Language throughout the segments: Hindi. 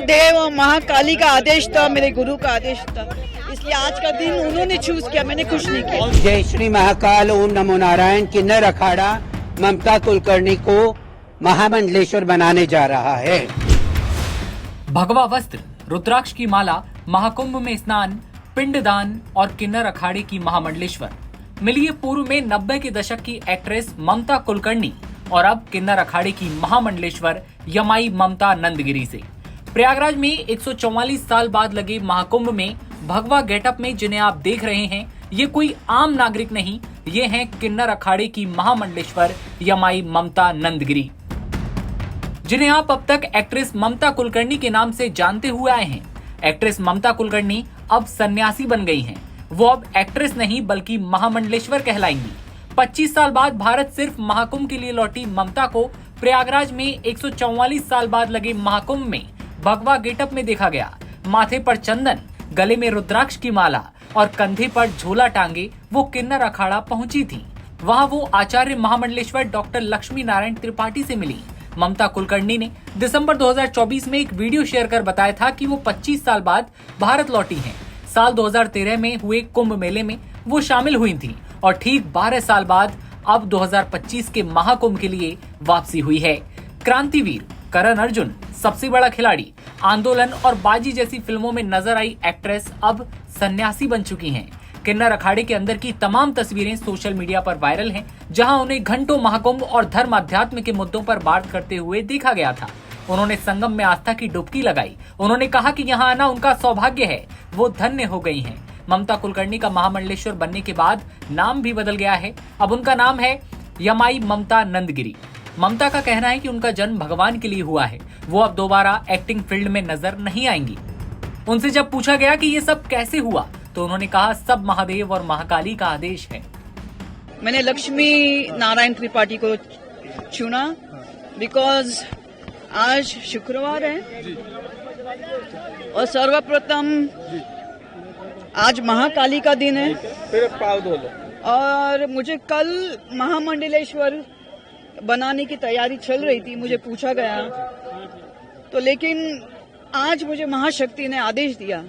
देव और महाकाली का आदेश था, मेरे गुरु का आदेश था, इसलिए आज का दिन उन्होंने चूज किया, मैंने कुछ नहीं किया। जय श्री महाकाल, ओम नमो नारायण। किन्नर अखाड़ा ममता कुलकर्णी को महामंडलेश्वर बनाने जा रहा है। भगवा वस्त्र, रुद्राक्ष की माला, महाकुंभ में स्नान, पिंडदान और किन्नर अखाड़े की महामंडलेश्वर। मिलिए पूर्व में 90 के दशक की एक्ट्रेस ममता कुलकर्णी और अब किन्नर अखाड़े की महामंडलेश्वर यमाई ममता नंदगिरी से। प्रयागराज में 144 साल बाद लगे महाकुंभ में भगवा गेटअप में जिन्हें आप देख रहे हैं, ये कोई आम नागरिक नहीं, ये हैं किन्नर अखाड़े की महामंडलेश्वर यमाई ममता नंदगिरी, जिन्हें आप अब तक एक्ट्रेस ममता कुलकर्णी के नाम से जानते हुए आए हैं। एक्ट्रेस ममता कुलकर्णी अब सन्यासी बन गई हैं। वो अब एक्ट्रेस नहीं बल्कि महामंडलेश्वर कहलाएंगी। 25 साल बाद भारत सिर्फ महाकुंभ के लिए लौटी ममता को प्रयागराज में 144 साल बाद लगे महाकुंभ में भगवा गेटअप में देखा गया। माथे पर चंदन, गले में रुद्राक्ष की माला और कंधे पर झोला टांगे वो किन्नर अखाड़ा पहुंची थी। वहां वो आचार्य महामंडलेश्वर डॉक्टर लक्ष्मी नारायण त्रिपाठी से मिली। ममता कुलकर्णी ने दिसंबर 2024 में एक वीडियो शेयर कर बताया था कि वो 25 साल बाद भारत लौटी हैं। साल 2013 में हुए कुंभ मेले में वो शामिल हुई थी और ठीक 12 साल बाद अब 2025 के महाकुंभ के लिए वापसी हुई है। क्रांतिवीर, करण अर्जुन, सबसे बड़ा खिलाड़ी, आंदोलन और बाजी जैसी फिल्मों में नजर आई एक्ट्रेस अब सन्यासी बन चुकी हैं। किन्नर अखाड़े के अंदर की तमाम तस्वीरें सोशल मीडिया पर वायरल हैं, जहां उन्हें घंटों महाकुंभ और धर्म अध्यात्म के मुद्दों पर बात करते हुए देखा गया था। उन्होंने संगम में आस्था की डुबकी लगाई। उन्होंने कहा कि यहाँ आना उनका सौभाग्य है, वो धन्य हो गई हैं। ममता कुलकर्णी का महामंडलेश्वर बनने के बाद नाम भी बदल गया है। अब उनका नाम है यमाई ममता नंदगिरी। ममता का कहना है कि उनका जन्म भगवान के लिए हुआ है। वो अब दोबारा एक्टिंग फील्ड में नजर नहीं आएंगी। उनसे जब पूछा गया कि ये सब कैसे हुआ, तो उन्होंने कहा सब महादेव और महाकाली का आदेश है। मैंने लक्ष्मी नारायण त्रिपाठी को चुना बिकॉज आज शुक्रवार है और सर्वप्रथम आज महाकाली का दिन है। फिर पाव धो लो। और मुझे कल महामंडलेश्वर बनाने की तैयारी चल रही थी, मुझे पूछा गया तो, लेकिन आज मुझे महाशक्ति ने आदेश दिया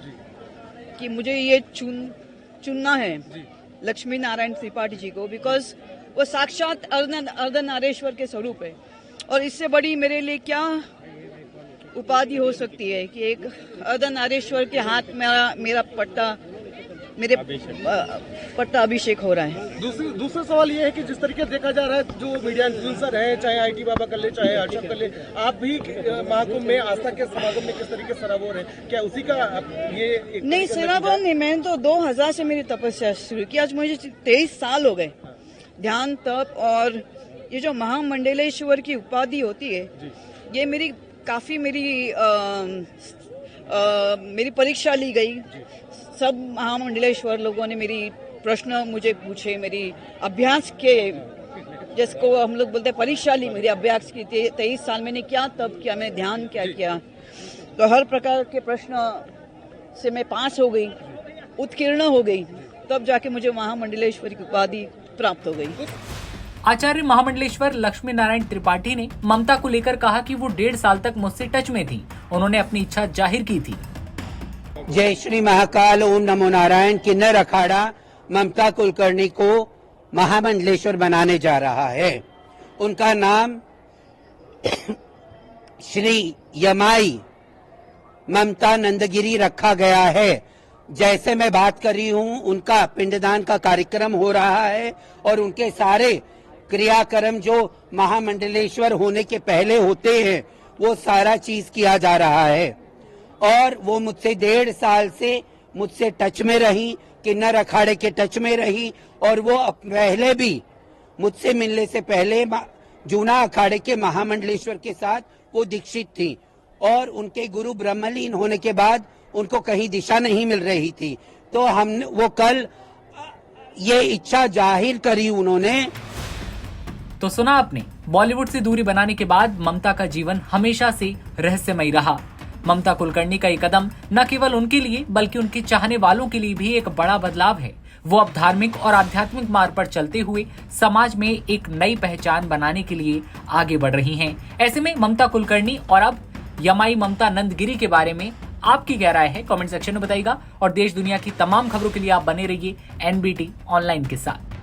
कि मुझे ये चुनना है लक्ष्मी नारायण त्रिपाठी जी को, बिकॉज वो साक्षात अर्धनारेश्वर के स्वरूप है। और इससे बड़ी मेरे लिए क्या उपाधि हो सकती है कि एक अर्धनारेश्वर के हाथ में मेरा पट्टा अभिषेक हो रहा है। दूसरा सवाल ये है कि जिस तरीके देखा जा रहा है, जो मीडिया इन्फ्लुएंसर है, चाहे आईटी बाबा कर ले, चाहे हर्षद कर ले, आप भी महाकुंभ में आस्था के समागम में किस तरीके से सराबोर है, क्या उसी का ये नहीं सराबोर नहीं, मैंने तो 2000 से मेरी तपस्या शुरू की। आज मुझे 23 साल हो गए ध्यान, तप, और ये जो महामंडलेश्वर की उपाधि होती है, ये मेरी काफी मेरी परीक्षा ली गई। सब महामंडलेश्वर लोगों ने मेरी प्रश्न मुझे पूछे, मेरी अभ्यास के, जिसको हम लोग बोलते हैं परीक्षा ली, मेरी अभ्यास की। 23 साल मैंने क्या तप किया, मैं ध्यान क्या किया, तो हर प्रकार के प्रश्न से मैं पास हो गई, उत्कीर्ण हो गई, तब जाके मुझे महामंडलेश्वर की उपाधि प्राप्त हो गई। आचार्य महामंडलेश्वर लक्ष्मी नारायण त्रिपाठी ने ममता को लेकर कहा कि वो 1.5 साल तक मुझसे टच में थी। उन्होंने अपनी इच्छा जाहिर की थी। जय श्री महाकाल, ओम नमो नारायण। किन्नर अखाड़ा ममता कुलकर्णी को महामंडलेश्वर बनाने जा रहा है। उनका नाम श्री यमाई ममता नंदगिरी रखा गया है। जैसे मैं बात कर रही हूँ, उनका पिंडदान का कार्यक्रम हो रहा है और उनके सारे क्रियाक्रम जो महामंडलेश्वर होने के पहले होते हैं, वो सारा चीज किया जा रहा है। और वो मुझसे 1.5 साल से मुझसे टच में रही, किन्नर अखाड़े के टच में रही, और वो पहले भी मुझसे मिलने से पहले जूना अखाड़े के महामंडलेश्वर के साथ वो दीक्षित थी। और उनके गुरु ब्रह्मलीन होने के बाद उनको कहीं दिशा नहीं मिल रही थी, तो हमने वो कल ये इच्छा जाहिर करी उन्होंने। तो सुना आपने, बॉलीवुड से दूरी बनाने के बाद ममता का जीवन हमेशा से रहस्यमय रहा। ममता कुलकर्णी का ये कदम न केवल उनके लिए बल्कि उनके चाहने वालों के लिए भी एक बड़ा बदलाव है। वो अब धार्मिक और आध्यात्मिक मार्ग पर चलते हुए समाज में एक नई पहचान बनाने के लिए आगे बढ़ रही हैं। ऐसे में ममता कुलकर्णी और अब यमाई ममता नंदगिरी के बारे में आपकी क्या राय है कमेंट सेक्शन में बताइएगा और देश दुनिया की तमाम खबरों के लिए आप बने रहिए एनबीटी ऑनलाइन के साथ।